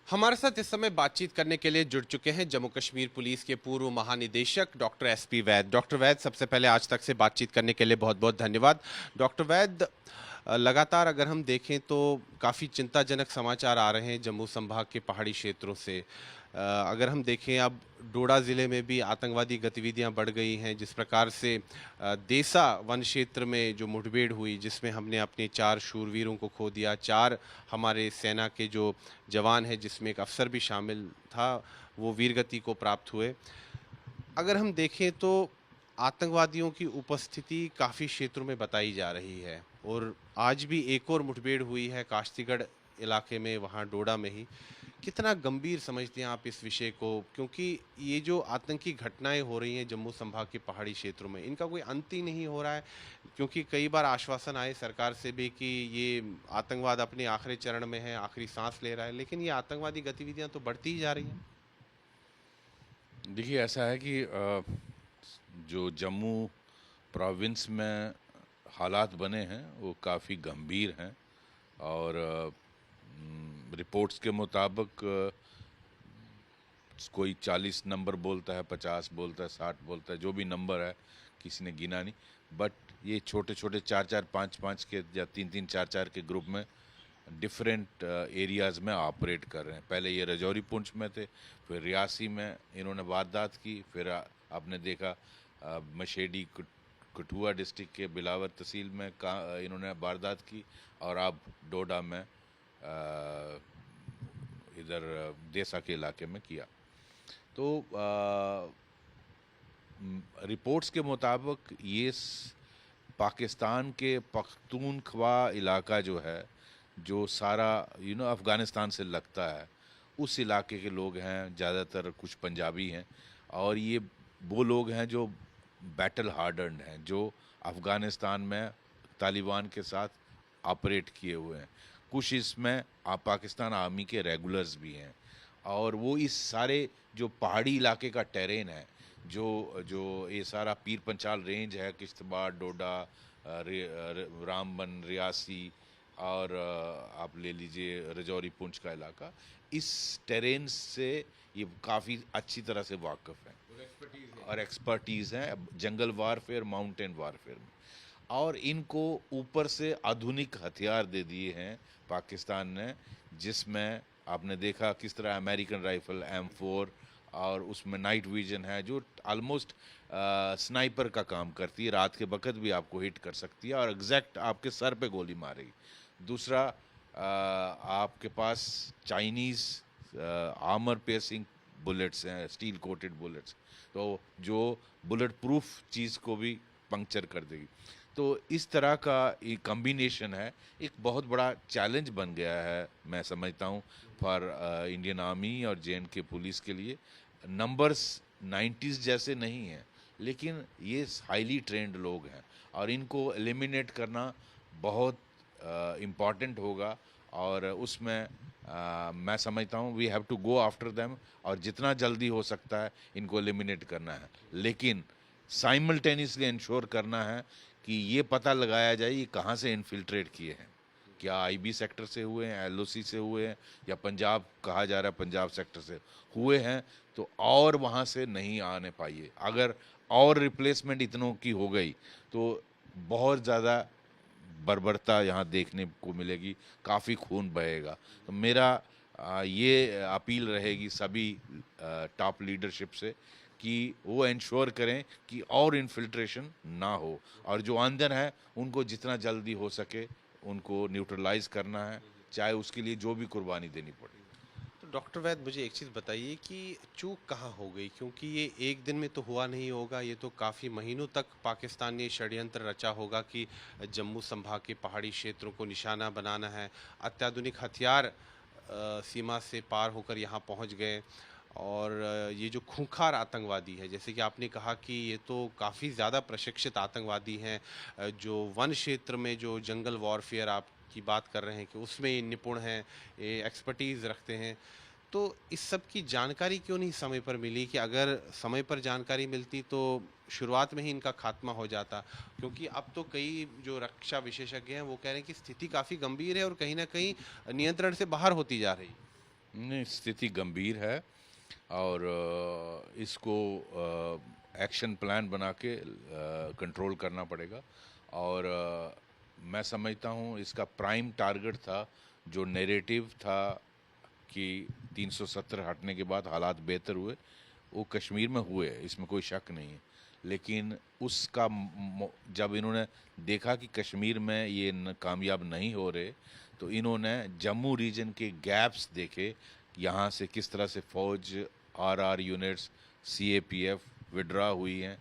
हमारे साथ इस समय बातचीत करने के लिए जुड़ चुके हैं जम्मू कश्मीर पुलिस के पूर्व महानिदेशक डॉक्टर एसपी वैद। डॉक्टर वैद, सबसे पहले आज तक से बातचीत करने के लिए बहुत बहुत धन्यवाद। डॉक्टर वैद, लगातार अगर हम देखें तो काफ़ी चिंताजनक समाचार आ रहे हैं जम्मू संभाग के पहाड़ी क्षेत्रों से। अगर हम देखें, अब डोडा ज़िले में भी आतंकवादी गतिविधियां बढ़ गई हैं। जिस प्रकार से देसा वन क्षेत्र में जो मुठभेड़ हुई, जिसमें हमने अपने 4 शूरवीरों को खो दिया, 4 हमारे सेना के जो जवान हैं, जिसमें एक अफसर भी शामिल था, वो वीरगति को प्राप्त हुए। अगर हम देखें तो आतंकवादियों की उपस्थिति काफ़ी क्षेत्रों में बताई जा रही है, और आज भी एक और मुठभेड़ हुई है काश्तीगढ़ इलाके में, वहाँ डोडा में ही। कितना गंभीर समझते हैं आप इस विषय को? क्योंकि ये जो आतंकी घटनाएं हो रही हैं जम्मू संभाग के पहाड़ी क्षेत्रों में, इनका कोई अंत ही नहीं हो रहा है। क्योंकि कई बार आश्वासन आए सरकार से भी कि ये आतंकवाद अपने आखिरी चरण में है, आखिरी सांस ले रहा है, लेकिन ये आतंकवादी गतिविधियां तो बढ़ती ही जा रही हैं। देखिए, ऐसा है कि जो जम्मू प्रोविंस में हालात बने हैं वो काफ़ी गंभीर हैं। और रिपोर्ट्स के मुताबिक कोई 40 नंबर बोलता है, 50 बोलता है, 60 बोलता है, जो भी नंबर है किसी ने गिना नहीं। बट ये छोटे छोटे 4-4, 5-5 के या 3-3, 4-4 के ग्रुप में डिफरेंट एरियाज़ में ऑपरेट कर रहे हैं। पहले ये रजौरी पुंछ में थे, फिर रियासी में इन्होंने वारदात की, फिर आपने देखा मशेडी कठुआ डिस्ट्रिक्ट के बिलावर तहसील में इन्होंने वारदात की, और अब डोडा में इधर देसा के इलाके में किया। तो रिपोर्ट्स के मुताबिक ये पाकिस्तान के पख्तूनख्वा इलाका जो है, जो सारा अफ़गानिस्तान से लगता है, उस इलाके के लोग हैं ज़्यादातर। कुछ पंजाबी हैं, और ये वो लोग हैं जो बैटल हार्डन्ड हैं, जो अफ़गानिस्तान में तालिबान के साथ ऑपरेट किए हुए हैं। कुछ इसमें पाकिस्तान आर्मी के रेगुलर्स भी हैं, और वो इस सारे जो पहाड़ी इलाके का टेरेन है, जो जो ये सारा पीर पंचाल रेंज है, किश्तवाड़, डोडा, रामबन, रियासी, और आप ले लीजिए रजौरी पुंछ का इलाका, इस टेरेन से ये काफ़ी अच्छी तरह से वाकिफ़ हैं और एक्सपर्टीज़ हैं जंगल वारफेयर, माउंटेन वारफेयर में। और इनको ऊपर से आधुनिक हथियार दे दिए हैं पाकिस्तान ने, जिसमें आपने देखा किस तरह अमेरिकन राइफल M4, और उसमें नाइट विजन है जो ऑलमोस्ट स्नाइपर का काम करती है। रात के वक्त भी आपको हिट कर सकती है और एग्जैक्ट आपके सर पे गोली मारेगी। दूसरा, आपके पास चाइनीज़ आर्मर पेसिंग बुलेट्स हैं, स्टील कोटेड बुलेट्स, तो जो बुलेट प्रूफ चीज़ को भी पंक्चर कर देगी। तो इस तरह का एक कॉम्बिनेशन है, एक बहुत बड़ा चैलेंज बन गया है, मैं समझता हूँ, फॉर इंडियन आर्मी और JNK पुलिस के लिए। नंबर्स 90s जैसे नहीं हैं, लेकिन ये हाईली ट्रेंड लोग हैं, और इनको एलिमिनेट करना बहुत इम्पॉर्टेंट होगा। और उसमें मैं समझता हूँ we have to go after them, और जितना जल्दी हो सकता है इनको एलिमिनेट करना है। लेकिन साइमल्टेनियसली इंश्योर करना है कि ये पता लगाया जाए ये कहाँ से इन्फिल्ट्रेट किए हैं। क्या IB सेक्टर से हुए हैं, LOC से हुए हैं, या पंजाब कहा जा रहा है पंजाब सेक्टर से हुए हैं, तो और वहाँ से नहीं आने पाइए। अगर और रिप्लेसमेंट इतनों की हो गई तो बहुत ज़्यादा बर्बरता यहाँ देखने को मिलेगी, काफ़ी खून बहेगा। तो मेरा ये अपील रहेगी सभी टॉप लीडरशिप से कि वो इंश्योर करें कि और इन्फिल्ट्रेशन ना हो, और जो अंदर हैं उनको जितना जल्दी हो सके उनको न्यूट्रलाइज करना है, चाहे उसके लिए जो भी कुर्बानी देनी पड़े। तो डॉक्टर वैद, मुझे एक चीज़ बताइए कि चूक कहाँ हो गई? क्योंकि ये एक दिन में तो हुआ नहीं होगा, ये तो काफ़ी महीनों तक पाकिस्तान ने षड्यंत्र रचा होगा कि जम्मू संभाग के पहाड़ी क्षेत्रों को निशाना बनाना है। अत्याधुनिक हथियार सीमा से पार होकर यहाँ पहुँच गए, और ये जो खूंखार आतंकवादी है, जैसे कि आपने कहा कि ये तो काफ़ी ज़्यादा प्रशिक्षित आतंकवादी हैं, जो वन क्षेत्र में जो जंगल वॉरफेयर आप की बात कर रहे हैं कि उसमें ये निपुण हैं, ये एक्सपर्टीज़ रखते हैं। तो इस सब की जानकारी क्यों नहीं समय पर मिली? कि अगर समय पर जानकारी मिलती तो शुरुआत में ही इनका खात्मा हो जाता। क्योंकि अब तो कई जो रक्षा विशेषज्ञ हैं वो कह रहे हैं कि स्थिति काफ़ी गंभीर है और कहीं न कहीं नियंत्रण से बाहर होती जा रही है। नहीं, स्थिति गंभीर है और इसको एक्शन प्लान बना के कंट्रोल करना पड़ेगा। और मैं समझता हूँ इसका प्राइम टारगेट था, जो नैरेटिव था कि 370 हटने के बाद हालात बेहतर हुए, वो कश्मीर में हुए, इसमें कोई शक नहीं है। लेकिन उसका जब इन्होंने देखा कि कश्मीर में ये कामयाब नहीं हो रहे, तो इन्होंने जम्मू रीजन के गैप्स देखे, यहाँ से किस तरह से फ़ौज, आरआर यूनिट्स, सीएपीएफ विड्रा हुई हैं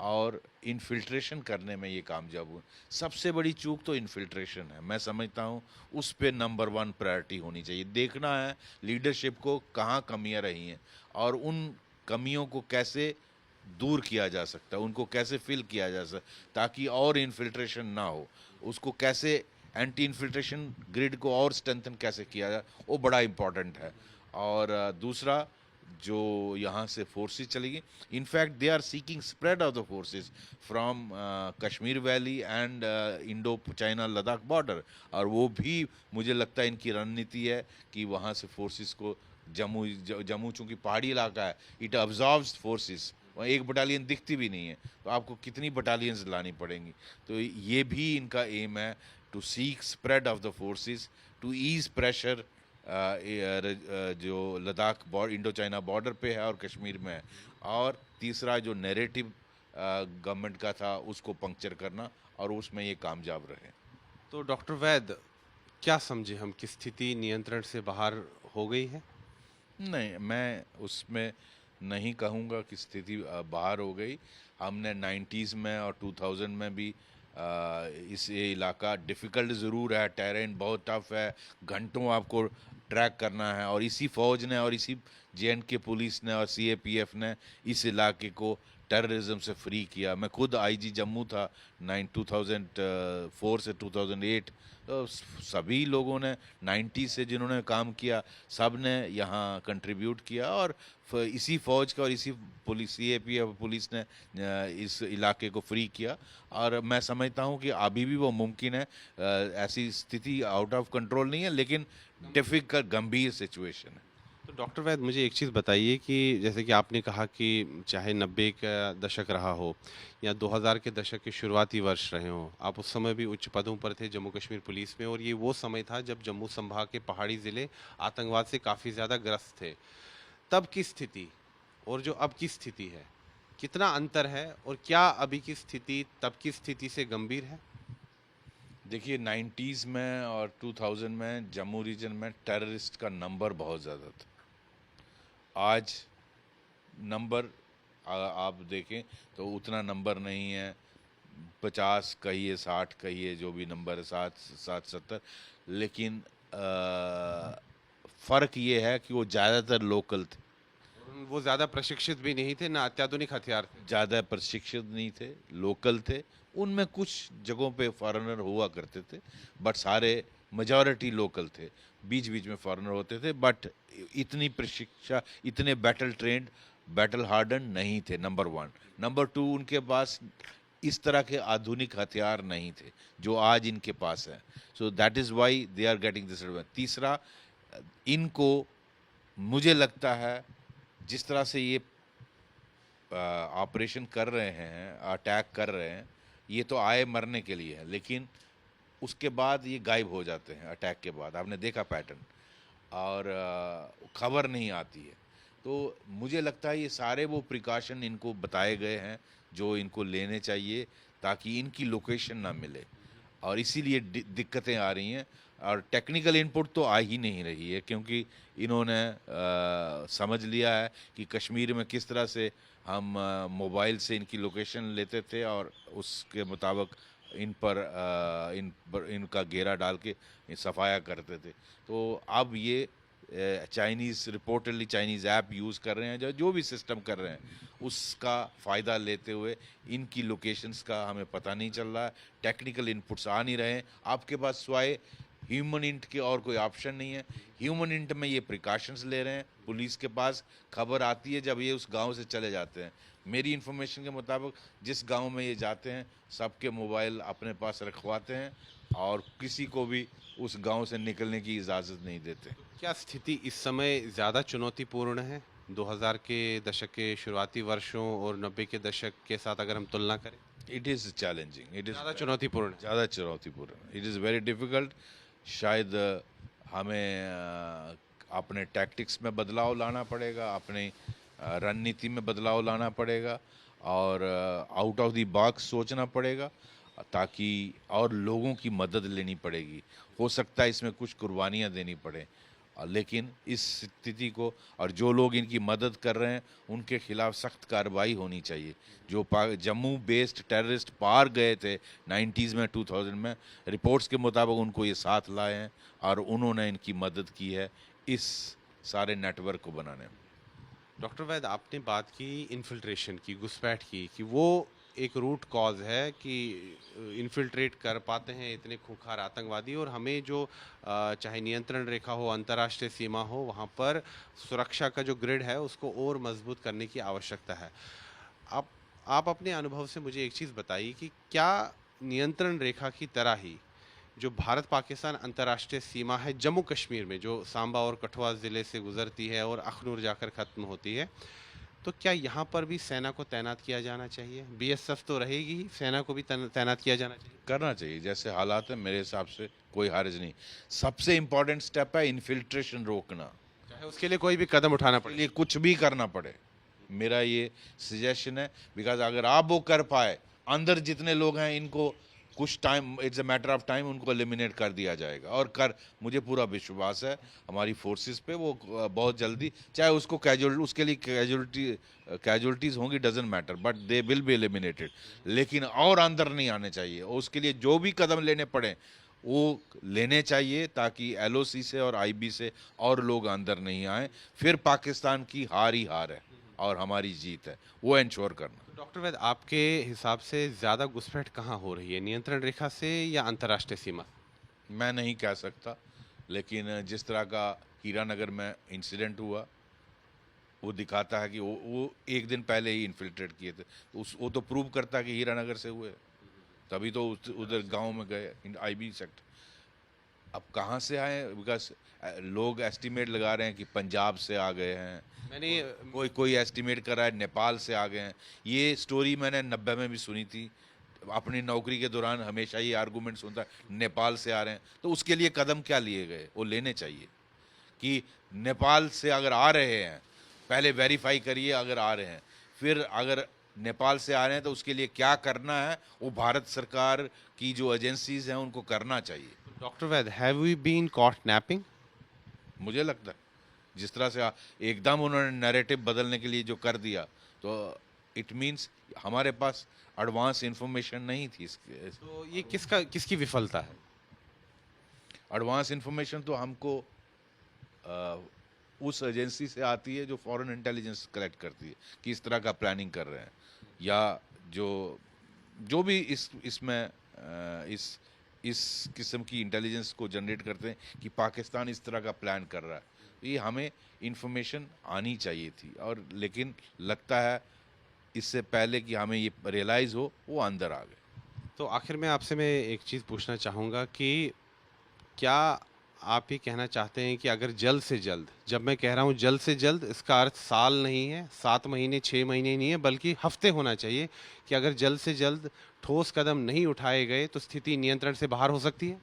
और इन्फिल्ट्रेशन करने में ये कामयाब हुए। सबसे बड़ी चूक तो इन्फिल्ट्रेशन है। मैं समझता हूँ उस पे नंबर 1 प्रायोरिटी होनी चाहिए। देखना है लीडरशिप को कहाँ कमियाँ रही हैं और उन कमियों को कैसे दूर किया जा सकता है, उनको कैसे फिल किया जा सकता, ताकि और इन्फिल्ट्रेशन ना हो। उसको कैसे एंटी इन्फिल्ट्रेशन ग्रिड को और स्ट्रेंथन कैसे किया जाए, वो बड़ा इम्पॉर्टेंट है। और दूसरा, जो यहाँ से फोर्सेस चलेगी, in fact they are seeking spread of the forces from Kashmir valley and Indo China Ladakh border. और वो भी मुझे लगता है इनकी रणनीति है कि वहाँ से फोर्सेस को जम्मू चूँकि पहाड़ी इलाका है, इट अब्जॉर्ब्स फोर्सेस। वहाँ एक बटालियन दिखती भी नहीं है, तो आपको कितनी बटालियंस लानी पड़ेंगी। तो ये भी इनका एम है, to seek spread of the forces to ease pressure जो लद्दाख इंडो चाइना बॉर्डर पे है और कश्मीर में है। और तीसरा, जो नैरेटिव गवर्नमेंट का था, उसको पंक्चर करना, और उसमें ये कामयाब रहे। तो डॉक्टर वैद, क्या समझे हम कि स्थिति नियंत्रण से बाहर हो गई है? नहीं, मैं उसमें नहीं कहूँगा कि स्थिति बाहर हो गई। हमने 90s में और 2000 में भी इस ये इलाका डिफ़िकल्ट ज़रूर है, टेरेन बहुत टफ है, घंटों आपको ट्रैक करना है, और इसी फ़ौज ने और इसी जे.एंड.के पुलिस ने और सीएपीएफ ने इस इलाके को टेररिज्म से फ्री किया। मैं खुद आईजी जम्मू था 2004 से 2008। तो सभी लोगों ने 90 से जिन्होंने काम किया, सब ने यहाँ कंट्रीब्यूट किया, और इसी फ़ौज का और इसी पुलिस, सीएपीएफ पुलिस ने इस इलाके को फ्री किया। और मैं समझता हूँ कि अभी भी वो मुमकिन है। ऐसी स्थिति आउट ऑफ कंट्रोल नहीं है, लेकिन डिफिकल्ट, गंभीर सिचुएशन है। तो डॉक्टर वैद, मुझे एक चीज़ बताइए कि जैसे कि आपने कहा कि चाहे 90 का दशक रहा हो या 2000 के दशक के शुरुआती वर्ष रहे हों, आप उस समय भी उच्च पदों पर थे जम्मू कश्मीर पुलिस में, और ये वो समय था जब जम्मू संभाग के पहाड़ी ज़िले आतंकवाद से काफ़ी ज़्यादा ग्रस्त थे। तब की स्थिति और जो अब की स्थिति है, कितना अंतर है, और क्या अभी की स्थिति तब की स्थिति से गंभीर है? देखिए, 90s में और 2000 में जम्मू रीजन में टेररिस्ट का नंबर बहुत ज़्यादा था। आज नंबर आप देखें तो उतना नंबर नहीं है। 50 कहिए, 60 कहिए, जो भी नंबर है, 70। लेकिन फ़र्क ये है कि वो ज़्यादातर लोकल थे, वो ज़्यादा प्रशिक्षित भी नहीं थे, ना अत्याधुनिक हथियार थे। ज़्यादा प्रशिक्षित नहीं थे, लोकल थे। उनमें कुछ जगहों पे फॉरेनर हुआ करते थे, बट सारे मेजॉरिटी लोकल थे। बीच बीच में फॉरेनर होते थे, बट इतनी प्रशिक्षा, इतने बैटल ट्रेंड, बैटल हार्डन नहीं थे, नंबर 1। नंबर 2, उनके पास इस तरह के आधुनिक हथियार नहीं थे जो आज इनके पास हैं। So that is why they are getting this advantage. तीसरा, इनको, मुझे लगता है, जिस तरह से ये ऑपरेशन कर रहे हैं, अटैक कर रहे हैं, ये तो आए मरने के लिए है, लेकिन उसके बाद ये गायब हो जाते हैं। अटैक के बाद आपने देखा पैटर्न, और खबर नहीं आती है। तो मुझे लगता है ये सारे वो प्रिकॉशन इनको बताए गए हैं जो इनको लेने चाहिए, ताकि इनकी लोकेशन ना मिले, और इसीलिए दिक्कतें आ रही हैं। और टेक्निकल इनपुट तो आ ही नहीं रही है, क्योंकि इन्होंने समझ लिया है कि कश्मीर में किस तरह से हम मोबाइल से इनकी लोकेशन लेते थे और उसके मुताबिक इनका घेरा डाल के सफाया करते थे। तो अब ये रिपोर्टेडली चाइनीज़ ऐप यूज़ कर रहे हैं, जो भी सिस्टम कर रहे हैं, उसका फ़ायदा लेते हुए इनकी लोकेशंस का हमें पता नहीं चल रहा है। टेक्निकल इनपुट्स आ नहीं रहे हैं आपके पास, स्वाय ह्यूमन इंट के और कोई ऑप्शन नहीं है। ह्यूमन इंट में ये प्रिकॉशंस ले रहे हैं। पुलिस के पास खबर आती है जब ये उस गांव से चले जाते हैं। मेरी इन्फॉर्मेशन के मुताबिक जिस गांव में ये जाते हैं, सबके मोबाइल अपने पास रखवाते हैं, और किसी को भी उस गांव से निकलने की इजाज़त नहीं देते। क्या स्थिति इस समय ज़्यादा चुनौतीपूर्ण है 2000 के दशक के शुरुआती वर्षों और 90 के दशक के साथ अगर हम तुलना करें? It is challenging, it is ज़्यादा चुनौतीपूर्ण है। ज़्यादा चुनौतीपूर्ण, इट इज़ वेरी डिफ़िकल्ट। शायद हमें अपने टैक्टिक्स में बदलाव लाना पड़ेगा, अपनी रणनीति में बदलाव लाना पड़ेगा और आउट ऑफ द बॉक्स सोचना पड़ेगा, ताकि और लोगों की मदद लेनी पड़ेगी। हो सकता है इसमें कुछ कुर्बानियाँ देनी पड़े, लेकिन इस स्थिति को और जो लोग इनकी मदद कर रहे हैं उनके खिलाफ सख्त कार्रवाई होनी चाहिए। जो जम्मू बेस्ड टेररिस्ट पार गए थे 90s में, 2000 में, रिपोर्ट्स के मुताबिक उनको ये साथ लाए हैं और उन्होंने इनकी मदद की है इस सारे नेटवर्क को बनाने में। डॉक्टर वैद, आपने बात की इन्फिल्ट्रेशन की, घुसपैठ की, कि वो एक रूट कॉज है कि इन्फिल्ट्रेट कर पाते हैं इतने खूंखार आतंकवादी, और हमें जो चाहे नियंत्रण रेखा हो, अंतर्राष्ट्रीय सीमा हो, वहाँ पर सुरक्षा का जो ग्रिड है उसको और मजबूत करने की आवश्यकता है। आप आप अपने अनुभव से मुझे एक चीज़ बताइए कि क्या नियंत्रण रेखा की तरह ही जो भारत पाकिस्तान अंतर्राष्ट्रीय सीमा है जम्मू कश्मीर में, जो सांबा और कठुआ ज़िले से गुजरती है और अखनूर जाकर ख़त्म होती है, तो क्या यहाँ पर भी सेना को तैनात किया जाना चाहिए? बीएसएफ तो रहेगी ही, सेना को भी तैनात किया जाना चाहिए? करना चाहिए, जैसे हालात है मेरे हिसाब से कोई हर्ज नहीं। सबसे इम्पोर्टेंट स्टेप है इन्फिल्ट्रेशन रोकना, चाहे उसके लिए कोई भी कदम उठाना के पड़े। लिए कुछ भी करना पड़े। मेरा ये सजेशन है, बिकॉज अगर आप वो कर पाए, अंदर जितने लोग हैं इनको कुछ time, it's a matter of time, उनको एलिमिनेट कर दिया जाएगा। और कर मुझे पूरा विश्वास है हमारी फोर्सेस पे, वो बहुत जल्दी, चाहे उसको उसके लिए कैजुअलिटीज होंगी, doesn't matter, but they will be eliminated. लेकिन और अंदर नहीं आने चाहिए, उसके लिए जो भी कदम लेने पड़े वो लेने चाहिए, ताकि एलओसी से और आईबी से और लोग अंदर नहीं आए। फिर पाकिस्तान की हार ही हार है और हमारी जीत है, वो इंश्योर करना। डॉक्टर वैद, आपके हिसाब से ज़्यादा घुसपैठ कहाँ हो रही है, नियंत्रण रेखा से या अंतर्राष्ट्रीय सीमा? मैं नहीं कह सकता, लेकिन जिस तरह का हीरानगर में इंसिडेंट हुआ वो दिखाता है कि वो एक दिन पहले ही इन्फिल्ट्रेट किए थे, तो वो तो प्रूव करता है कि हीरानगर से हुए, तभी तो उधर गांव में गए आईबी सेक्टर। अब कहाँ से आए, बिकॉज लोग एस्टिमेट लगा रहे हैं कि पंजाब से आ गए हैं, मैंने कोई कोई एस्टिमेट कर रहा है नेपाल से आ गए हैं। ये स्टोरी मैंने 90 में भी सुनी थी, अपनी नौकरी के दौरान हमेशा ये आर्गूमेंट सुनता नेपाल से आ रहे हैं। तो उसके लिए कदम क्या लिए गए, वो लेने चाहिए कि नेपाल से अगर आ रहे हैं पहले वेरीफाई करिए, अगर आ रहे हैं, फिर अगर नेपाल से आ रहे हैं तो उसके लिए क्या करना है वो भारत सरकार की जो एजेंसीज हैं उनको करना चाहिए। Doctor Vaid, have we been caught napping? मुझे लगता है जिस तरह से एकदम उन्होंने नैरेटिव बदलने के लिए जो कर दिया, तो इट मीन्स हमारे पास एडवांस इंफॉर्मेशन नहीं थी इसके। तो ये किसकी विफलता है? एडवांस इंफॉर्मेशन तो हमको उस एजेंसी से आती है जो फॉरेन इंटेलिजेंस कलेक्ट करती है कि इस तरह का प्लानिंग कर रहे हैं, या जो जो भी इसमें इस किस्म की इंटेलिजेंस को जनरेट करते हैं कि पाकिस्तान इस तरह का प्लान कर रहा है। तो ये हमें इंफॉर्मेशन आनी चाहिए थी, और लेकिन लगता है इससे पहले कि हमें ये रियलाइज़ हो वो अंदर आ गए। तो आखिर में आपसे मैं एक चीज़ पूछना चाहूँगा कि क्या आप ये कहना चाहते हैं कि अगर जल्द से जल्द, जब मैं कह रहा हूँ जल्द से जल्द, इसका अर्थ साल नहीं है, 7 महीने, 6 महीने नहीं है, बल्कि हफ्ते होना चाहिए, कि अगर जल्द से जल्द ठोस कदम नहीं उठाए गए तो स्थिति नियंत्रण से बाहर हो सकती है?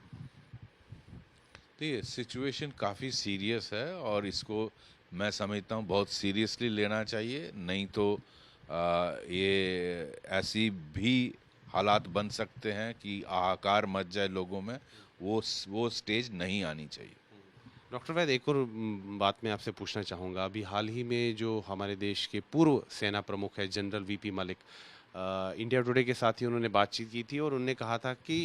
तो ये सिचुएशन काफ़ी सीरियस है और इसको मैं समझता हूँ बहुत सीरियसली लेना चाहिए, नहीं तो ये ऐसी भी हालात बन सकते हैं कि हाहाकार मच जाए लोगों में, वो स्टेज नहीं आनी चाहिए। डॉक्टर वैद, एक और बात मैं आपसे पूछना चाहूँगा। अभी हाल ही में जो हमारे देश के पूर्व सेना प्रमुख है general VP Malik, India today के साथ ही उन्होंने बातचीत की थी और उन्होंने कहा था कि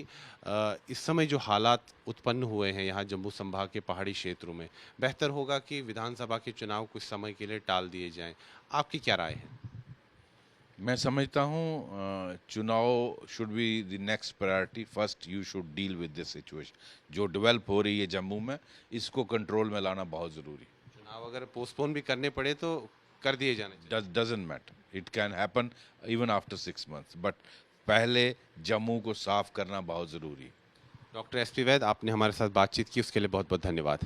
इस समय जो हालात उत्पन्न हुए हैं यहाँ जम्मू संभाग के पहाड़ी क्षेत्रों में, बेहतर होगा कि विधानसभा के चुनाव कुछ समय के लिए टाल दिए जाएं। आपकी क्या राय है? मैं समझता हूँ चुनाव should be the next priority. First you should deal with this situation जो डेवलप हो रही है जम्मू में, इसको कंट्रोल में लाना बहुत ज़रूरी। चुनाव अगर पोस्टपोन भी करने पड़े तो कर दिए जाने चाहिए। Doesn't matter, it can happen even after 6 months, but पहले जम्मू को साफ करना बहुत ज़रूरी। डॉक्टर एसपी वैद, आपने हमारे साथ बातचीत की उसके लिए बहुत बहुत धन्यवाद।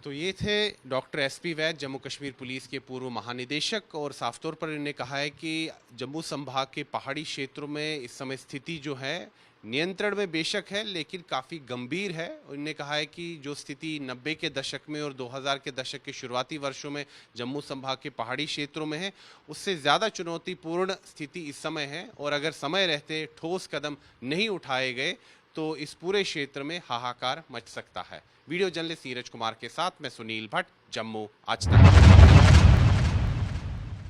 तो ये थे डॉक्टर एसपी वैद, जम्मू कश्मीर पुलिस के पूर्व महानिदेशक, और साफ तौर पर इन्होंने कहा है कि जम्मू संभाग के पहाड़ी क्षेत्रों में इस समय स्थिति जो है नियंत्रण में बेशक है लेकिन काफ़ी गंभीर है। उन्होंने कहा है कि जो स्थिति 90 के दशक में और 2000 के दशक के शुरुआती वर्षों में जम्मू संभाग के पहाड़ी क्षेत्रों में है, उससे ज़्यादा चुनौतीपूर्ण स्थिति इस समय है, और अगर समय रहते ठोस कदम नहीं उठाए गए तो इस पूरे क्षेत्र में हाहाकार मच सकता है। वीडियो जर्नलिस्ट नीरज कुमार के साथ मैं सुनील भट्ट, जम्मू आज तक।